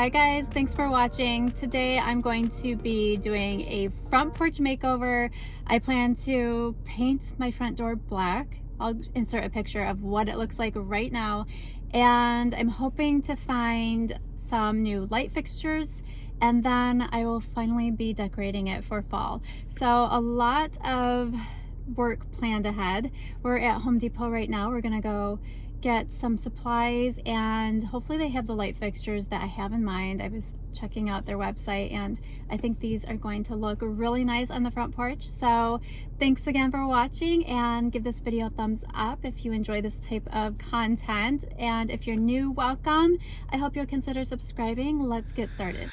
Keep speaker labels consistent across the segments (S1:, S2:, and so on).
S1: Hi guys, thanks for watching. Today I'm going to be doing a front porch makeover. I plan to paint my front door black. I'll insert a picture of what it looks like right now. And I'm hoping to find some new light fixtures, and then I will finally be decorating it for fall. So a lot of work planned ahead. We're at Home Depot right now. We're gonna go get some supplies, and hopefully they have the light fixtures that I have in mind. I was checking out their website and I think these are going to look really nice on the front porch. So thanks again for watching, and give this video a thumbs up if you enjoy this type of content. And if you're new, welcome. I hope you'll consider subscribing. Let's get started.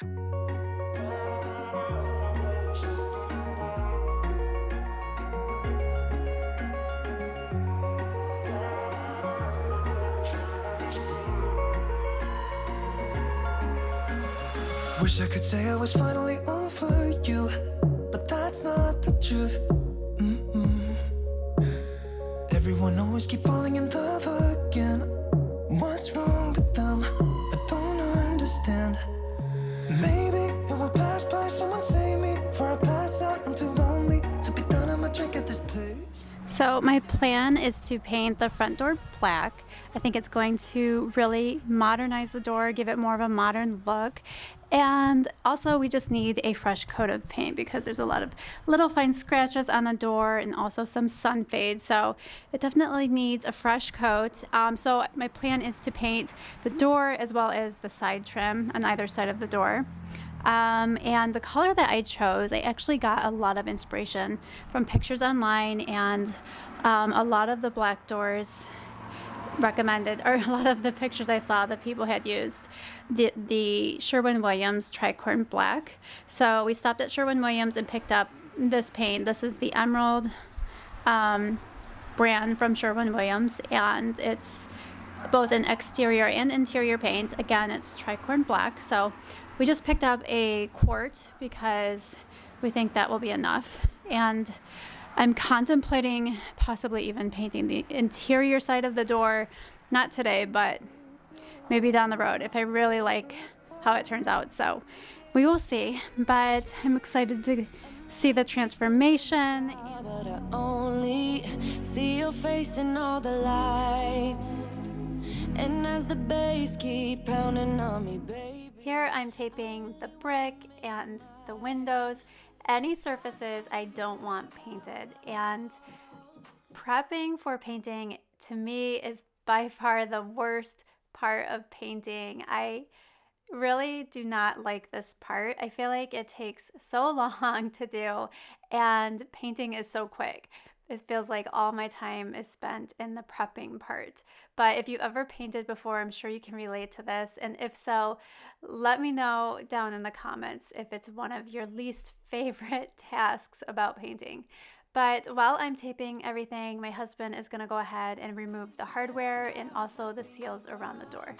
S2: Wish I could say I was finally over you, but that's not the truth. Everyone always keep falling in love again. What's wrong with them? I don't understand. Maybe it will pass by. Someone save me before I pass out. I'm too lonely to be done. I'm a drink at this place.
S1: So my plan is to paint the front door black. I think it's going to really modernize the door, give it more of a modern look. And also we just need a fresh coat of paint because there's a lot of little fine scratches on the door and also some sun fade. So it definitely needs a fresh coat. So my plan is to paint the door as well as the side trim on either side of the door. And the color that I chose, I actually got a lot of inspiration from pictures online, and a lot of the black doors recommended, or a lot of the pictures I saw that people had used the Sherwin Tricorn black. So we stopped at Sherwin and picked up this paint. This is the Emerald brand from Sherwin, and it's both an exterior and interior paint. Again, it's Tricorn black. So we just picked up a quart because we think that will be enough. And I'm contemplating possibly even painting the interior side of the door, not today, but maybe down the road if I really like how it turns out. So we will see, but I'm excited to see the transformation.
S3: But I only see your face in all the lights, and as the bass keep pounding on me, baby.
S1: Here I'm taping the brick and the windows, any surfaces I don't want painted. And prepping for painting to me is by far the worst part of painting. I really do not like this part. I feel like it takes so long to do, and painting is so quick. It feels like all my time is spent in the prepping part. But if you've ever painted before, I'm sure you can relate to this. And if so, let me know down in the comments if it's one of your least favorite tasks about painting. But while I'm taping everything, my husband is going to go ahead and remove the hardware and also the seals around the door.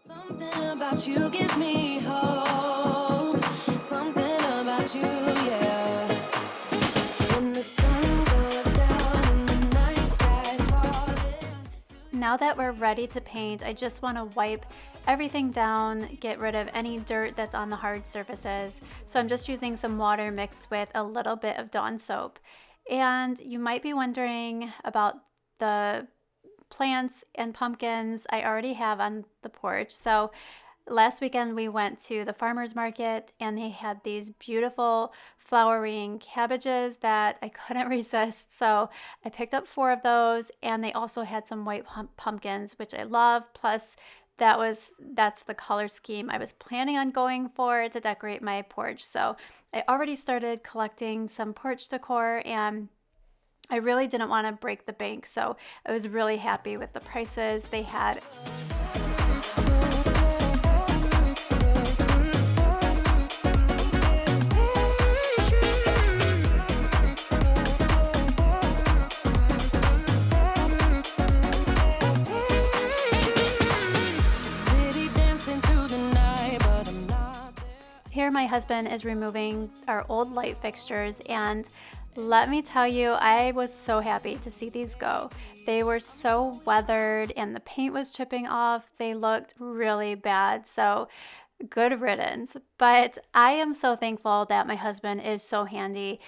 S3: Something about you gives me hope. Something about you, yeah. When the sun goes down and the night sky's falling.
S1: Now that we're ready to paint, I just want to wipe everything down, get rid of any dirt that's on the hard surfaces. So I'm just using some water mixed with a little bit of Dawn soap. And you might be wondering about the plants and pumpkins I already have on the porch. So last weekend we went to the farmer's market, and they had these beautiful flowering cabbages that I couldn't resist. So I picked up 4 of those, and they also had some white pumpkins, which I love. Plus that's the color scheme I was planning on going for to decorate my porch. So I already started collecting some porch decor, and I really didn't want to break the bank. So I was really happy with the prices they had. Here my husband is removing our old light fixtures, and let me tell you, I was so happy to see these go. They were so weathered and the paint was chipping off. They looked really bad. So good riddance. But I am so thankful that my husband is so handy,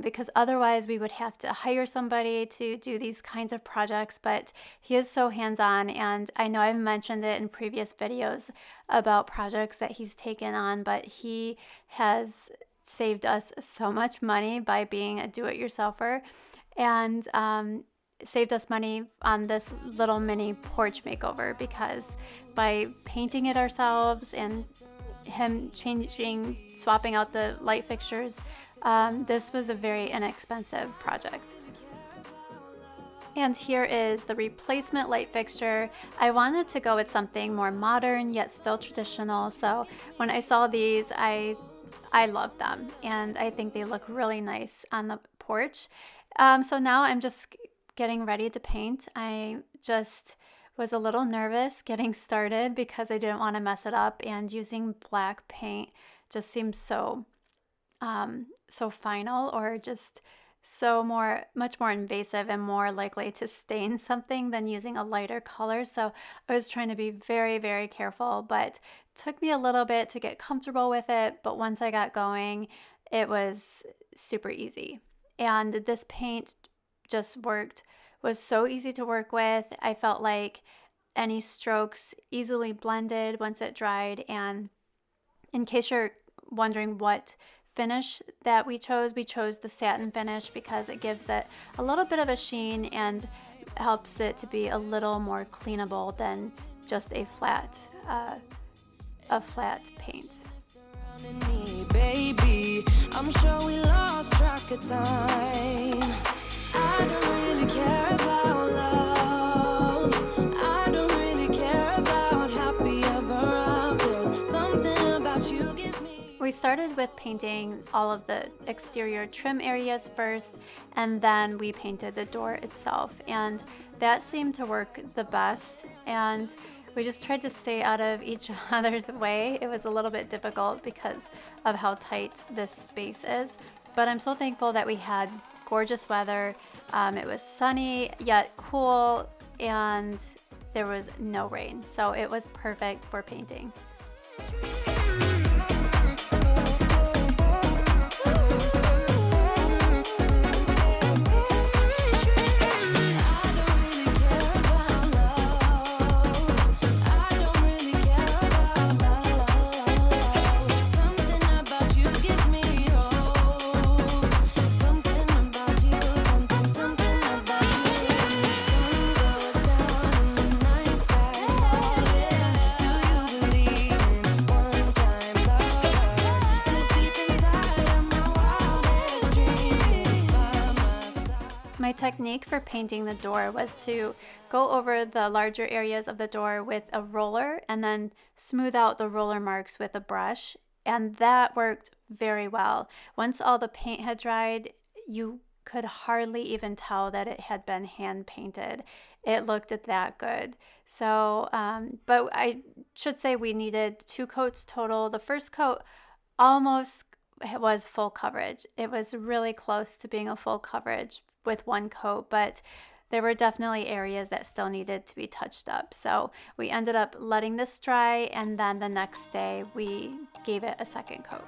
S1: because otherwise we would have to hire somebody to do these kinds of projects. But he is so hands-on, and I know I've mentioned it in previous videos about projects that he's taken on, but he has saved us so much money by being a do-it-yourselfer, and saved us money on this little mini porch makeover, because by painting it ourselves and him swapping out the light fixtures, this was a very inexpensive project. And here is the replacement light fixture. I wanted to go with something more modern yet still traditional, so when I saw these, I love them, and I think they look really nice on the porch. So now I'm just getting ready to paint. I just was a little nervous getting started because I didn't want to mess it up, and using black paint just seems so final, or just much more invasive and more likely to stain something than using a lighter color. So I was trying to be very, very careful, but it took me a little bit to get comfortable with it. But once I got going, it was super easy. And this paint just was so easy to work with. I felt like any strokes easily blended once it dried. And in case you're wondering what finish that we chose the satin finish because it gives it a little bit of a sheen and helps it to be a little more cleanable than just a flat paint.
S3: Baby, I'm sure we lost track of time. I don't really care about love. I don't really care about happy ever afters. Something about you gives me.
S1: We started with painting all of the exterior trim areas first, and then we painted the door itself, and that seemed to work the best. And we just tried to stay out of each other's way. It was a little bit difficult because of how tight this space is, but I'm so thankful that we had gorgeous weather. It was sunny yet cool, and there was no rain, so it was perfect for painting. My technique for painting the door was to go over the larger areas of the door with a roller and then smooth out the roller marks with a brush, and that worked very well. Once all the paint had dried, you could hardly even tell that it had been hand painted. It looked that good. So, but I should say we needed 2 coats total. The first coat almost was full coverage. It was really close to being a full coverage with 1 coat, but there were definitely areas that still needed to be touched up. So we ended up letting this dry, and then the next day we gave it a second coat.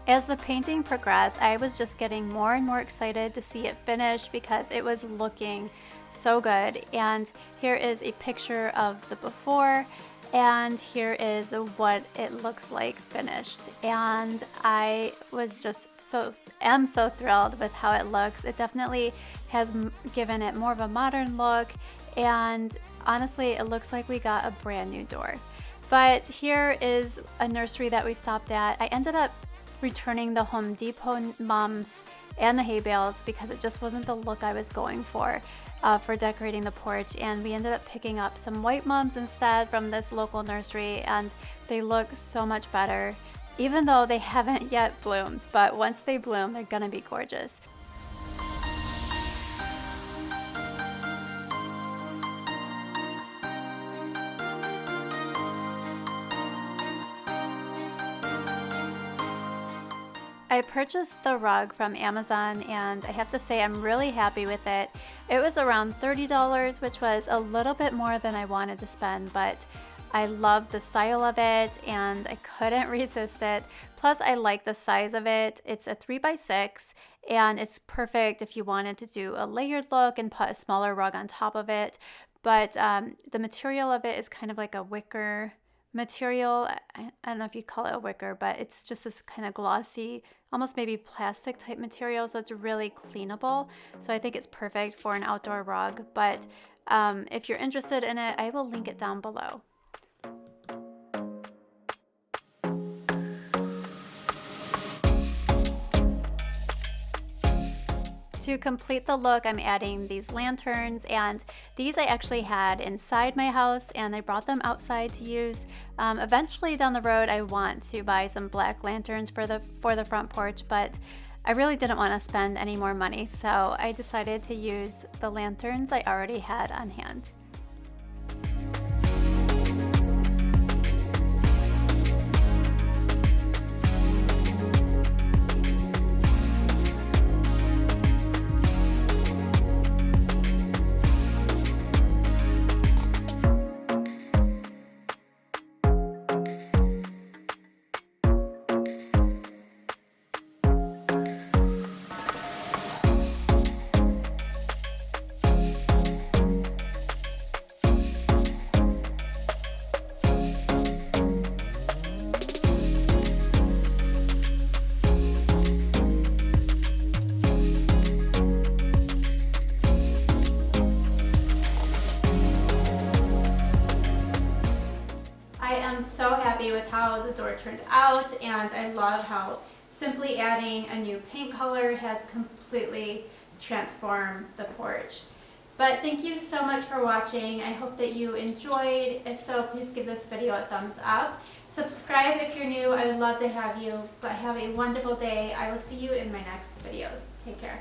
S1: As the painting progressed, I was just getting more and more excited to see it finish because it was looking so good. And here is a picture of the before, and here is what it looks like finished. And I was just am so thrilled with how it looks. It definitely has given it more of a modern look, and honestly, it looks like we got a brand new door. But here is a nursery that we stopped at. I ended up returning the Home Depot mums and the hay bales because it just wasn't the look I was going for decorating the porch, and we ended up picking up some white mums instead from this local nursery, and they look so much better. even though they haven't yet bloomed, but once they bloom, they're gonna be gorgeous. I purchased the rug from Amazon and I have to say I'm really happy with it. It was around $30, which was a little bit more than I wanted to spend, but I love the style of it and I couldn't resist it. Plus I like the size of it. It's a 3x6 and it's perfect if you wanted to do a layered look and put a smaller rug on top of it. But the material of it is kind of like a wicker material. I don't know if you call it a wicker, but it's just this kind of glossy, almost maybe plastic type material, so it's really cleanable. So I think it's perfect for an outdoor rug, but if you're interested in it, I will link it down below. To complete the look, I'm adding these lanterns, and these I actually had inside my house and I brought them outside to use. Eventually down the road I want to buy some black lanterns for the front porch, but I really didn't want to spend any more money, so I decided to use the lanterns I already had on hand. I am so happy with how the door turned out, and I love how simply adding a new paint color has completely transformed the porch. But thank you so much for watching. I hope that you enjoyed. If so, please give this video a thumbs up. Subscribe if you're new. I would love to have you, but have a wonderful day. I will see you in my next video. Take care.